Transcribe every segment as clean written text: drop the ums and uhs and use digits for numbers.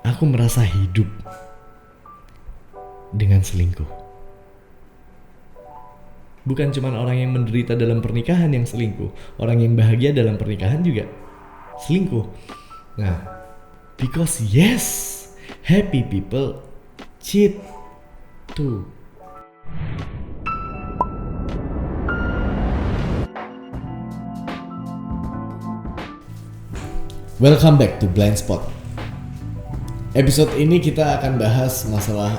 aku merasa hidup dengan selingkuh. Bukan cuma orang yang menderita dalam pernikahan yang selingkuh, orang yang bahagia dalam pernikahan juga selingkuh. Nah, because yes, happy people cheat too. Welcome back to Blind Spot. Episode ini kita akan bahas masalah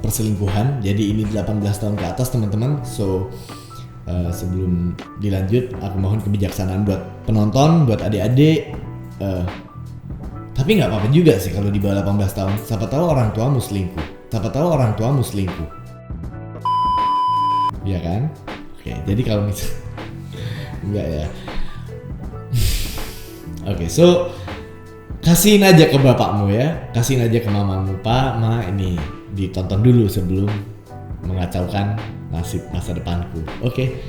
perselingkuhan. Jadi ini 18 tahun ke atas teman-teman. So sebelum dilanjut, aku mohon kebijaksanaan buat penonton, buat adik-adik. Tapi nggak apa-apa juga sih kalau di bawah 18 tahun. Siapa tahu orang tuamu selingkuh. Iya kan? Oke, jadi kalau misalnya enggak ya. Oke, so kasihin aja ke bapakmu ya, kasihin aja ke mamamu, Pak, Ma, ini ditonton dulu sebelum mengacaukan nasib masa depanku. Oke.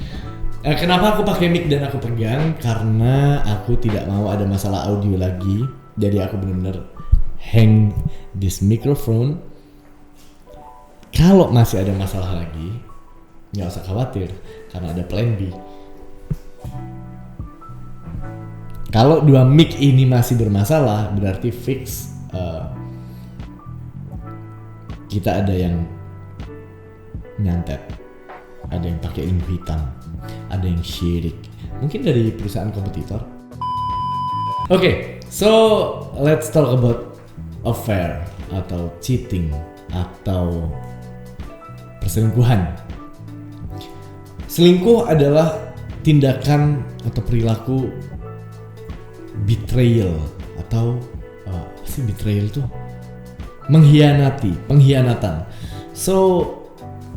Kenapa aku pakai mic dan aku pegang? Karena aku tidak mau ada masalah audio lagi. Jadi aku benar-benar hang this microphone. Kalau masih ada masalah lagi, nggak usah khawatir karena ada plan B. Kalau dua mic ini masih bermasalah, berarti fix kita ada yang nyantet, ada yang pakai ilmu hitam, ada yang syirik, mungkin dari perusahaan kompetitor. Oke, so let's talk about affair atau cheating atau perselingkuhan. Selingkuh adalah tindakan atau perilaku betrayal atau apa sih betrayal tuh? Pengkhianatan. So,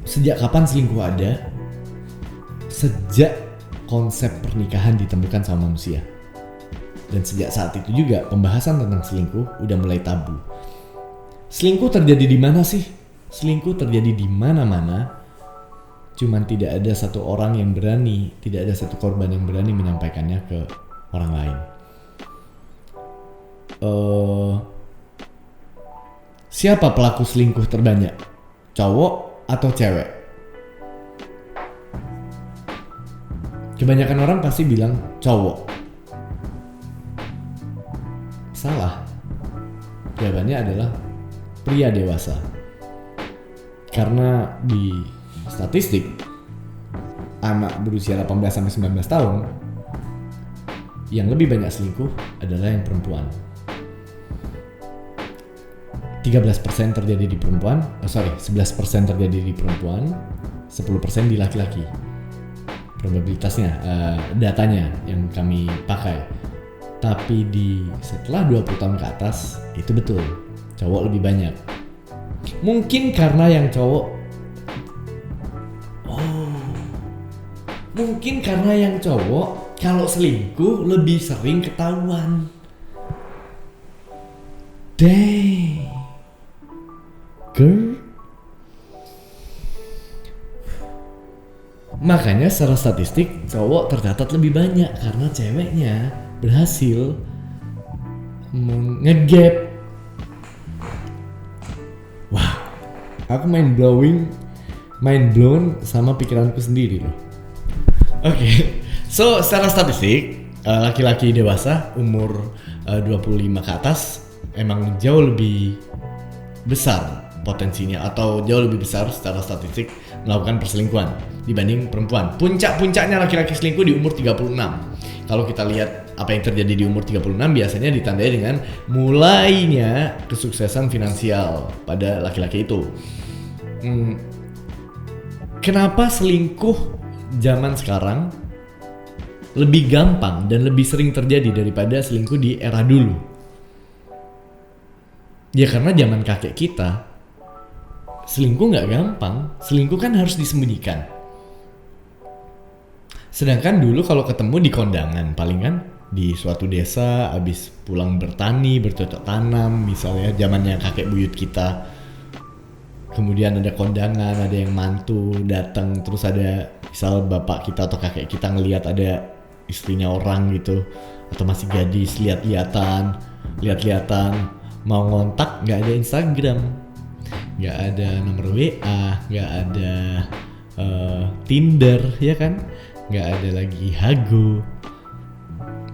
sejak kapan selingkuh ada? Sejak konsep pernikahan ditemukan sama manusia. Dan sejak saat itu juga pembahasan tentang selingkuh udah mulai tabu. Selingkuh terjadi di mana sih? Selingkuh terjadi di mana-mana. Cuman tidak ada satu orang yang berani, tidak ada satu korban yang berani menyampaikannya ke orang lain. Siapa pelaku selingkuh terbanyak? Cowok atau cewek? Kebanyakan orang pasti bilang cowok. Salah. Jawabannya adalah pria dewasa. Karena di statistik anak berusia 18-19 tahun yang lebih banyak selingkuh adalah yang perempuan. 13% terjadi di perempuan, 11% terjadi di perempuan, 10% di laki-laki. Probabilitasnya, datanya yang kami pakai. Tapi setelah 20 tahun ke atas, itu betul, cowok lebih banyak. Mungkin karena yang cowok kalau selingkuh lebih sering ketahuan. Dang. Girl. Makanya secara statistik cowok tercatat lebih banyak karena ceweknya berhasil ngegap. Wow, aku mind blown sama pikiranku sendiri loh. Oke. So secara statistik laki-laki dewasa umur 25 ke atas emang jauh lebih besar potensinya atau jauh lebih besar secara statistik melakukan perselingkuhan dibanding perempuan. Puncaknya laki-laki selingkuh di umur 36. Kalau kita lihat apa yang terjadi di umur 36 biasanya ditandai dengan mulainya kesuksesan finansial pada laki-laki itu. Kenapa selingkuh zaman sekarang lebih gampang dan lebih sering terjadi daripada selingkuh di era dulu? Ya karena zaman kakek kita selingkuh nggak gampang, selingkuh kan harus disembunyikan. Sedangkan dulu kalau ketemu di kondangan, paling kan di suatu desa, abis pulang bertani, bercocok tanam, misalnya zamannya kakek buyut kita. Kemudian ada kondangan, ada yang mantu datang, terus ada misal bapak kita atau kakek kita ngelihat ada istrinya orang gitu, atau masih gadis, lihat-lihatan, mau ngontak nggak ada Instagram, nggak ada nomor WA, nggak ada Tinder, ya kan, nggak ada lagi Hago.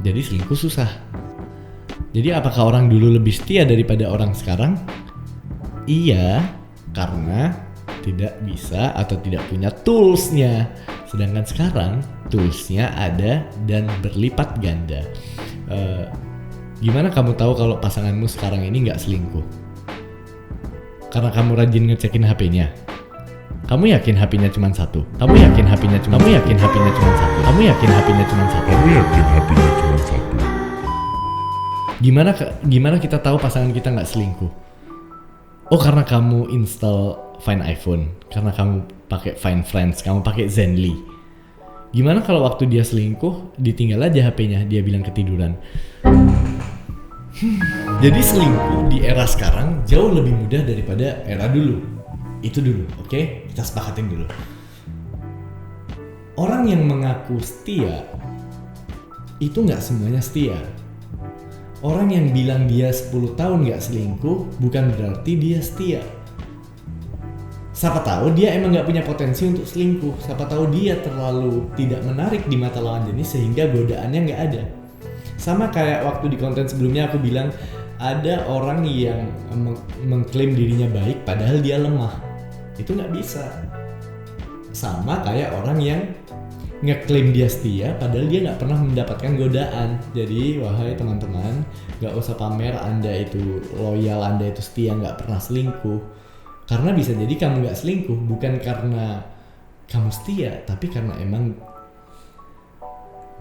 Jadi selingkuh susah. Jadi apakah orang dulu lebih setia daripada orang sekarang? Iya, karena tidak bisa atau tidak punya toolsnya. Sedangkan sekarang toolsnya ada dan berlipat ganda. Gimana kamu tahu kalau pasanganmu sekarang ini nggak selingkuh? Karena kamu rajin ngecekin HP-nya. Kamu yakin HP-nya cuma satu? Kamu yakin HP-nya cuma satu? Kamu yakin HP-nya cuma satu? Kamu yakin HP-nya cuma satu? Kamu yakin HP-nya cuma satu? Gimana kita tahu pasangan kita nggak selingkuh? Oh, karena kamu install Find iPhone, karena kamu pakai Find Friends, kamu pakai Zenly. Gimana kalau waktu dia selingkuh, ditinggal aja HP-nya, dia bilang ketiduran? Jadi selingkuh di era sekarang jauh lebih mudah daripada era dulu. Itu dulu, oke? Kita sepakatin dulu. Orang yang mengaku setia itu nggak semuanya setia. Orang yang bilang dia 10 tahun gak selingkuh bukan berarti dia setia. Siapa tahu dia emang gak punya potensi untuk selingkuh. Siapa tahu dia terlalu tidak menarik di mata lawan jenis sehingga godaannya gak ada. Sama kayak waktu di konten sebelumnya aku bilang ada orang yang mengklaim dirinya baik padahal dia lemah. Itu gak bisa. Sama kayak orang yang ngeklaim dia setia padahal dia nggak pernah mendapatkan godaan. Jadi wahai teman-teman, nggak usah pamer Anda itu loyal, Anda itu setia, nggak pernah selingkuh. Karena bisa jadi kamu nggak selingkuh bukan karena kamu setia, tapi karena emang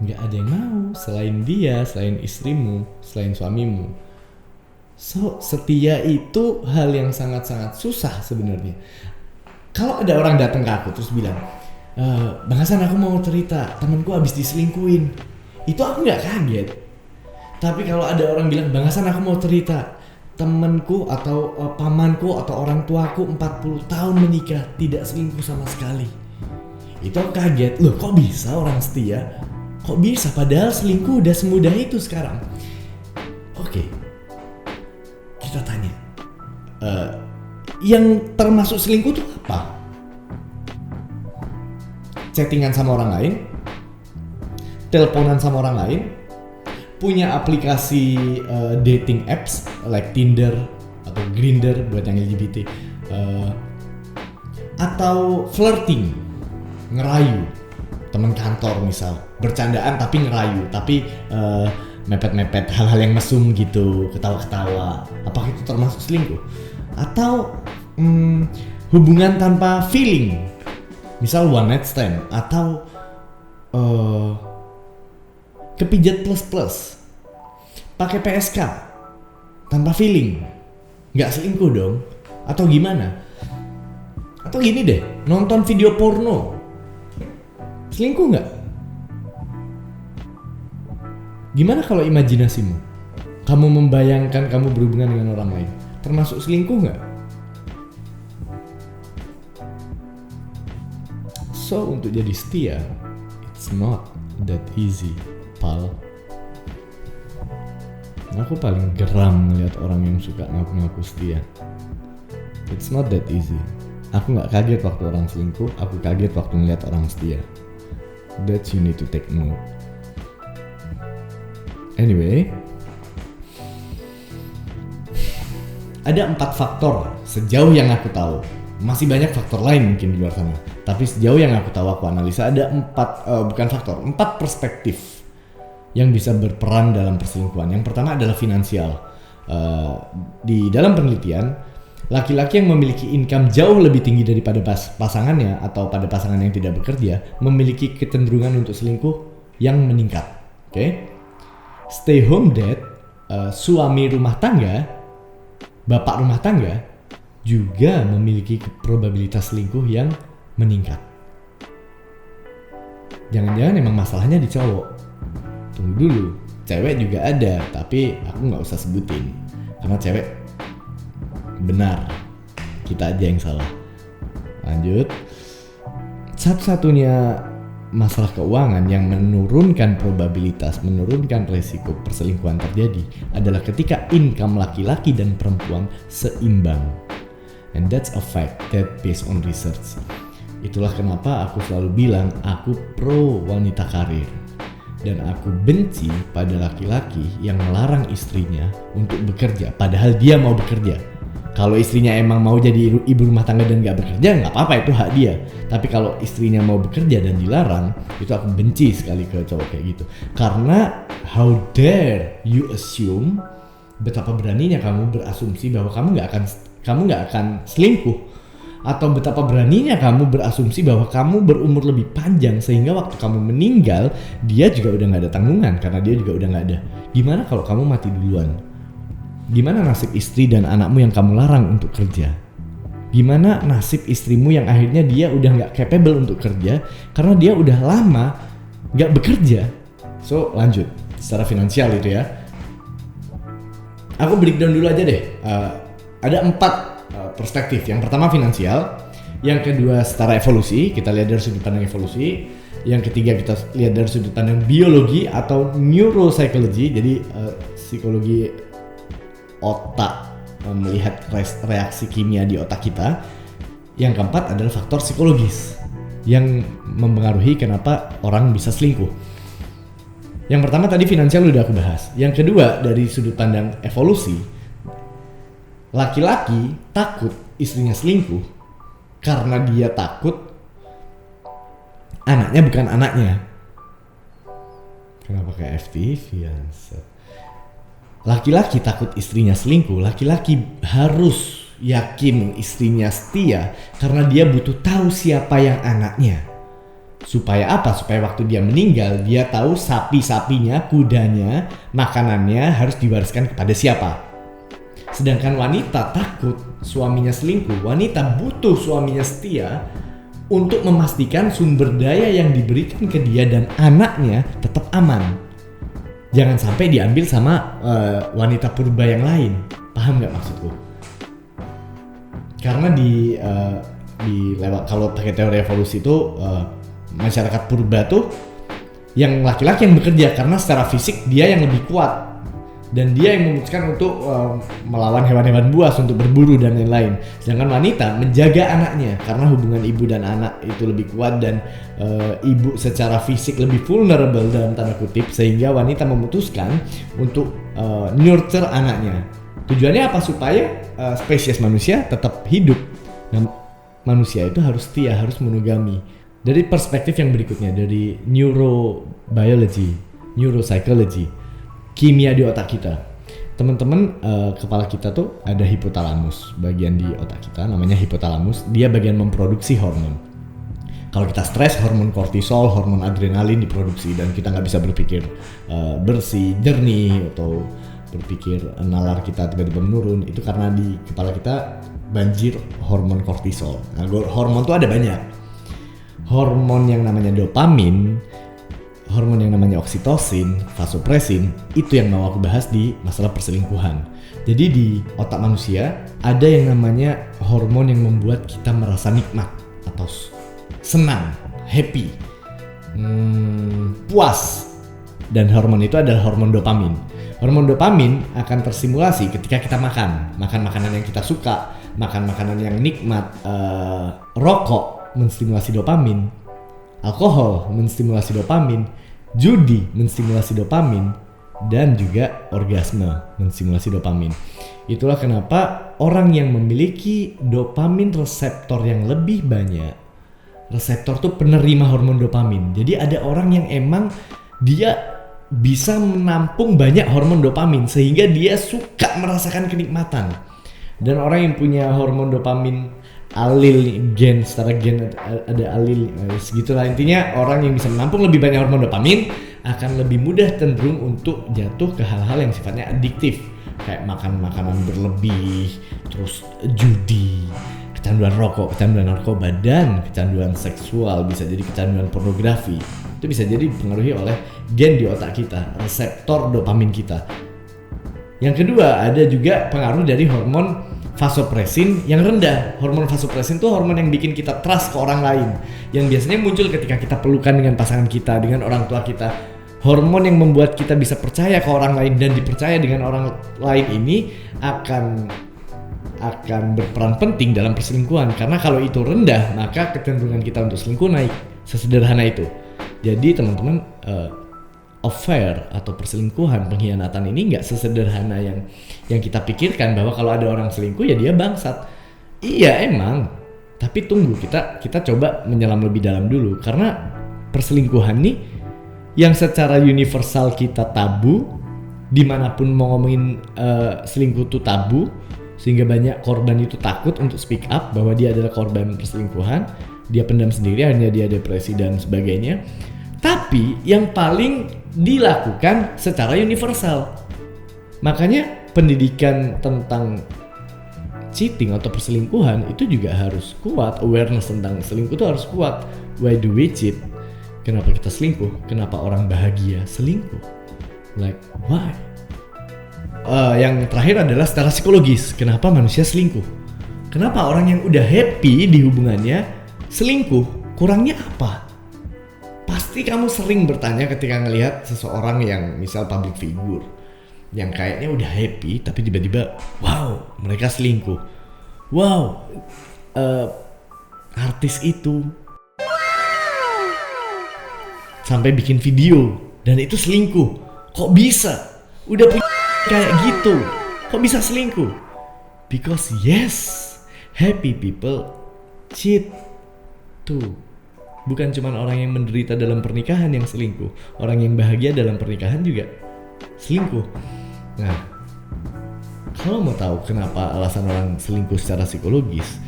nggak ada yang mau selain dia, selain istrimu, selain suamimu. So, setia itu hal yang sangat-sangat susah sebenarnya. Kalau ada orang datang ke aku terus bilang, Bang Hasan, aku mau cerita, temanku habis diselingkuhin. Itu aku gak kaget. Tapi kalau ada orang bilang, Bang Hasan, aku mau cerita, temanku atau pamanku atau orang tuaku 40 tahun menikah tidak selingkuh sama sekali. Itu aku kaget. Loh, kok bisa orang setia? Kok bisa? Padahal selingkuh udah semudah itu sekarang. Oke, kita tanya, yang termasuk selingkuh itu apa? Chattingan sama orang lain, teleponan sama orang lain, punya aplikasi dating apps like Tinder atau Grindr buat yang LGBT, atau flirting, ngerayu teman kantor misal, bercandaan tapi ngerayu, tapi mepet-mepet, hal-hal yang mesum gitu, ketawa-ketawa. Apakah itu termasuk selingkuh? Atau hubungan tanpa feeling, misal one night stand, atau kepijat plus, pakai PSK tanpa feeling, nggak selingkuh dong? Atau gimana? Atau gini deh, nonton video porno, selingkuh nggak? Gimana kalau imajinasimu? Kamu membayangkan kamu berhubungan dengan orang lain, termasuk selingkuh nggak? So, untuk jadi setia, it's not that easy, pal. Aku paling geram melihat orang yang suka ngaku-ngaku setia. It's not that easy. Aku gak kaget waktu orang selingkuh, aku kaget waktu melihat orang setia. That you need to take note. Anyway, ada 4 faktor sejauh yang aku tahu. Masih banyak faktor lain mungkin di luar sana. Tapi sejauh yang aku tahu, aku analisa ada 4 perspektif yang bisa berperan dalam perselingkuhan. Yang pertama adalah finansial. Di dalam penelitian, laki-laki yang memiliki income jauh lebih tinggi daripada pasangannya atau pada pasangan yang tidak bekerja memiliki kecenderungan untuk selingkuh yang meningkat. Oke? Stay home dad, suami rumah tangga, bapak rumah tangga juga memiliki probabilitas selingkuh yang meningkat. Jangan-jangan emang masalahnya di cowok. Tunggu dulu, cewek juga ada, tapi aku nggak usah sebutin karena cewek benar, kita aja yang salah. Lanjut, satu-satunya masalah keuangan yang menurunkan probabilitas, menurunkan resiko perselingkuhan terjadi adalah ketika income laki-laki dan perempuan seimbang. And that's a fact that based on research. Itulah kenapa aku selalu bilang aku pro wanita karir. Dan aku benci pada laki-laki yang melarang istrinya untuk bekerja padahal dia mau bekerja. Kalau istrinya emang mau jadi ibu rumah tangga dan gak bekerja, gak apa-apa, itu hak dia. Tapi kalau istrinya mau bekerja dan dilarang, itu aku benci sekali ke cowok kayak gitu. Karena how dare you assume, betapa beraninya kamu berasumsi bahwa kamu gak akan selingkuh. Atau betapa beraninya kamu berasumsi bahwa kamu berumur lebih panjang sehingga waktu kamu meninggal dia juga udah gak ada tanggungan karena dia juga udah gak ada. Gimana kalau kamu mati duluan? Gimana nasib istri dan anakmu yang kamu larang untuk kerja? Gimana nasib istrimu yang akhirnya dia udah gak capable untuk kerja karena dia udah lama gak bekerja? So lanjut, secara finansial itu ya. Aku breakdown dulu aja deh. Ada 4 perspektif. Yang pertama finansial, yang kedua setara evolusi, kita lihat dari sudut pandang evolusi, yang ketiga kita lihat dari sudut pandang biologi atau neuropsychology, jadi psikologi otak, melihat reaksi kimia di otak kita. Yang keempat adalah faktor psikologis yang mempengaruhi kenapa orang bisa selingkuh. Yang pertama tadi finansial udah aku bahas. Yang kedua dari sudut pandang evolusi, laki-laki takut istrinya selingkuh karena dia takut anaknya bukan anaknya. Kenapa kayak FTV ya? Laki-laki takut istrinya selingkuh, laki-laki harus yakin istrinya setia karena dia butuh tahu siapa yang anaknya. Supaya apa? Supaya waktu dia meninggal dia tahu sapi-sapinya, kudanya, makanannya harus diwariskan kepada siapa. Sedangkan wanita takut suaminya selingkuh, wanita butuh suaminya setia untuk memastikan sumber daya yang diberikan ke dia dan anaknya tetap aman. Jangan sampai diambil sama wanita purba yang lain. Paham nggak maksudku? Karena di lewat kalau pakai teori evolusi itu masyarakat purba tuh yang laki-laki yang bekerja karena secara fisik dia yang lebih kuat. Dan dia yang memutuskan untuk melawan hewan-hewan buas untuk berburu dan lain-lain. Sedangkan wanita menjaga anaknya karena hubungan ibu dan anak itu lebih kuat dan ibu secara fisik lebih vulnerable dalam tanda kutip sehingga wanita memutuskan untuk nurture anaknya. Tujuannya apa? Supaya spesies manusia tetap hidup. Dan manusia itu harus setia, harus monogami. Dari perspektif yang berikutnya, dari neurobiology, neuropsychology, kimia di otak kita. Teman-teman, kepala kita tuh ada hipotalamus, bagian di otak kita namanya hipotalamus. Dia bagian memproduksi hormon. Kalau kita stres, hormon kortisol, hormon adrenalin diproduksi dan kita nggak bisa berpikir bersih, jernih atau berpikir nalar kita tiba-tiba menurun. Itu karena di kepala kita banjir hormon kortisol. Nah, hormon tuh ada banyak. Hormon yang namanya dopamin, hormon yang namanya oksitosin, vasopresin, itu yang mau aku bahas di masalah perselingkuhan. Jadi di otak manusia ada yang namanya hormon yang membuat kita merasa nikmat atau senang, happy, puas. Dan hormon itu adalah hormon dopamin. Hormon dopamin akan tersimulasi ketika kita makan makanan yang kita suka, makan makanan yang nikmat, rokok menstimulasi dopamin, alkohol menstimulasi dopamin, judi menstimulasi dopamin, dan juga orgasme menstimulasi dopamin. Itulah kenapa orang yang memiliki dopamin reseptor yang lebih banyak, reseptor tuh penerima hormon dopamin. Jadi ada orang yang emang dia bisa menampung banyak hormon dopamin sehingga dia suka merasakan kenikmatan. Dan orang yang punya hormon dopamin alil gen, secara gen ada alil, segitulah intinya. Orang yang bisa menampung lebih banyak hormon dopamin akan lebih mudah cenderung untuk jatuh ke hal-hal yang sifatnya adiktif, kayak makan makanan berlebih, terus judi, kecanduan rokok, kecanduan narkoba, dan kecanduan seksual. Bisa jadi kecanduan pornografi. Itu bisa jadi dipengaruhi oleh gen di otak kita, reseptor dopamin kita. Yang kedua, ada juga pengaruh dari hormon vasopresin yang rendah. Hormon vasopresin itu hormon yang bikin kita trust ke orang lain, yang biasanya muncul ketika kita pelukan dengan pasangan kita, dengan orang tua kita. Hormon yang membuat kita bisa percaya ke orang lain dan dipercaya dengan orang lain ini akan berperan penting dalam perselingkuhan. Karena kalau itu rendah, maka kecenderungan kita untuk selingkuh naik. Sesederhana itu. Jadi teman-teman, affair atau perselingkuhan, pengkhianatan ini nggak sesederhana yang kita pikirkan, bahwa kalau ada orang selingkuh ya dia bangsat. Iya emang, tapi tunggu, kita coba menyelam lebih dalam dulu. Karena perselingkuhan nih yang secara universal kita tabu, dimanapun mau ngomongin selingkuh itu tabu, sehingga banyak korban itu takut untuk speak up bahwa dia adalah korban perselingkuhan. Dia pendam sendiri, akhirnya dia depresi dan sebagainya. Tapi yang paling dilakukan secara universal. Makanya pendidikan tentang cheating atau perselingkuhan itu juga harus kuat. Awareness tentang selingkuh itu harus kuat. Why do we cheat? Kenapa kita selingkuh? Kenapa orang bahagia selingkuh? Like why? Yang terakhir adalah secara psikologis. Kenapa manusia selingkuh? Kenapa orang yang udah happy di hubungannya selingkuh? Kurangnya apa? Pasti kamu sering bertanya ketika ngelihat seseorang yang misal public figure, yang kayaknya udah happy tapi tiba-tiba wow mereka selingkuh. Wow, artis itu sampai bikin video dan itu selingkuh. Kok bisa? Udah punya kayak gitu, kok bisa selingkuh? Because yes, happy people cheat too. Bukan cuma orang yang menderita dalam pernikahan yang selingkuh, orang yang bahagia dalam pernikahan juga selingkuh. Nah, kalau mau tahu kenapa alasan orang selingkuh secara psikologis,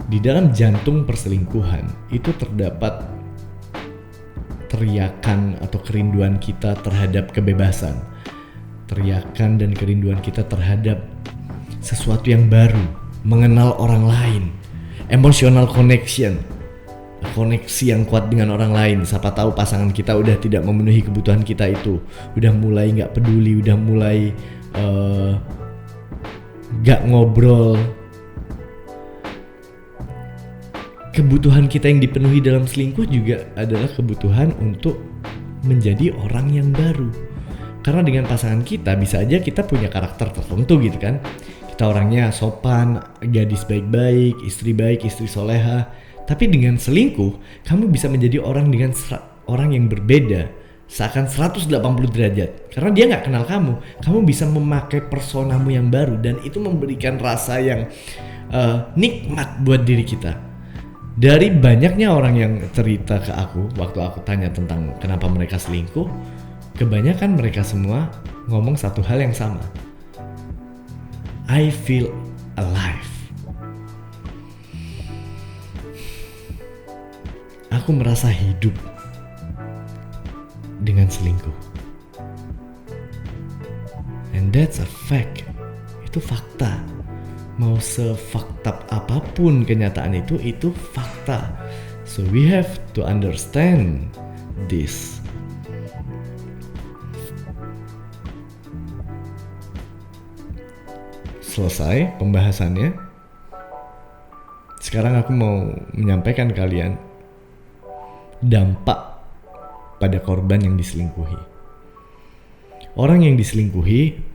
di dalam jantung perselingkuhan itu terdapat teriakan atau kerinduan kita terhadap kebebasan, teriakan dan kerinduan kita terhadap sesuatu yang baru, mengenal orang lain, emotional connection, koneksi yang kuat dengan orang lain. Siapa tahu pasangan kita udah tidak memenuhi kebutuhan kita itu, udah mulai nggak peduli, udah mulai nggak ngobrol. Kebutuhan kita yang dipenuhi dalam selingkuh juga adalah kebutuhan untuk menjadi orang yang baru. Karena dengan pasangan kita bisa aja kita punya karakter tertentu gitu kan. Kita orangnya sopan, gadis baik-baik, istri soleha. Tapi dengan selingkuh, kamu bisa menjadi orang dengan orang yang berbeda, seakan 180 derajat. Karena dia nggak kenal kamu, kamu bisa memakai personamu yang baru dan itu memberikan rasa yang nikmat buat diri kita. Dari banyaknya orang yang cerita ke aku waktu aku tanya tentang kenapa mereka selingkuh, kebanyakan mereka semua ngomong satu hal yang sama. I feel alive. Aku merasa hidup dengan selingkuh. And that's a fact. Itu fakta. Mau se-fucked apapun kenyataan itu fakta. So we have to understand this. Selesai pembahasannya. Sekarang aku mau menyampaikan kalian dampak pada korban yang diselingkuhi. Orang yang diselingkuhi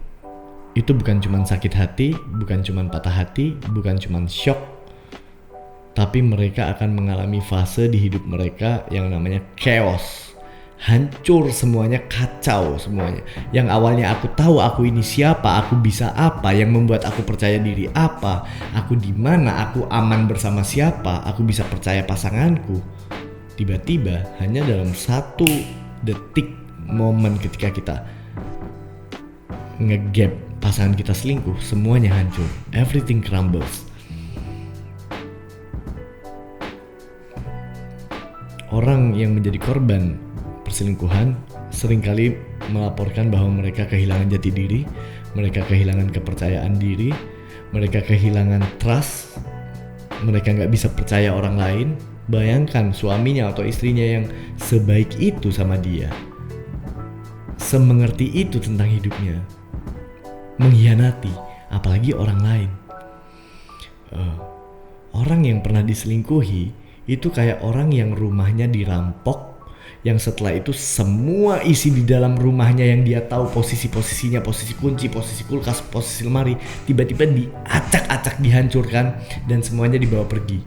itu bukan cuma sakit hati, bukan cuma patah hati, bukan cuma shock, tapi mereka akan mengalami fase di hidup mereka yang namanya chaos. Hancur semuanya, kacau semuanya. Yang awalnya aku tahu aku ini siapa, aku bisa apa, yang membuat aku percaya diri apa, aku di mana, aku aman bersama siapa, aku bisa percaya pasanganku. Tiba-tiba hanya dalam 1 detik momen ketika kita nge-gap pasangan kita selingkuh, semuanya hancur. Everything crumbles. Orang yang menjadi korban perselingkuhan seringkali melaporkan bahwa mereka kehilangan jati diri, mereka kehilangan kepercayaan diri, mereka kehilangan trust, mereka gak bisa percaya orang lain. Bayangkan suaminya atau istrinya yang sebaik itu sama dia, semengerti itu tentang hidupnya, mengkhianati, apalagi orang lain. orang yang pernah diselingkuhi itu kayak orang yang rumahnya dirampok, yang setelah itu semua isi di dalam rumahnya yang dia tahu posisi-posisinya, posisi kunci, posisi kulkas, posisi lemari, tiba-tiba diacak-acak, dihancurkan, dan semuanya dibawa pergi.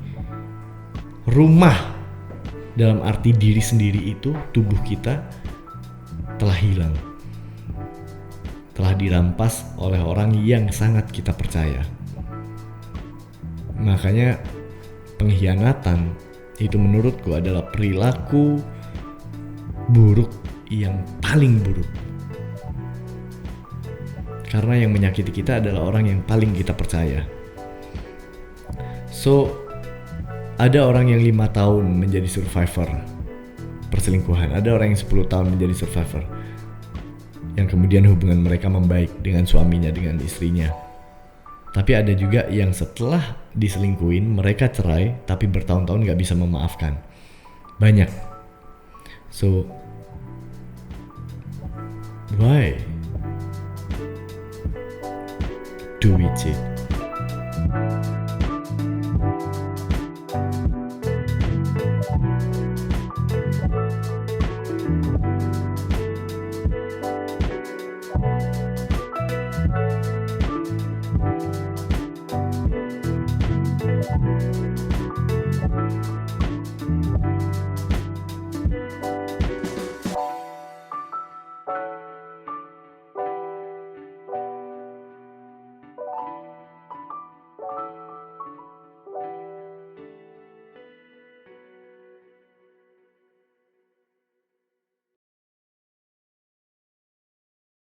Rumah dalam arti diri sendiri itu, tubuh kita telah hilang, telah dirampas oleh orang yang sangat kita percaya. Makanya pengkhianatan itu menurutku adalah perilaku buruk yang paling buruk. Karena yang menyakiti kita adalah orang yang paling kita percaya. So, ada orang yang 5 tahun menjadi survivor perselingkuhan, ada orang yang 10 tahun menjadi survivor, yang kemudian hubungan mereka membaik dengan suaminya, dengan istrinya. Tapi ada juga yang setelah diselingkuhin mereka cerai, tapi bertahun-tahun gak bisa memaafkan. Banyak. So, why do we cheat?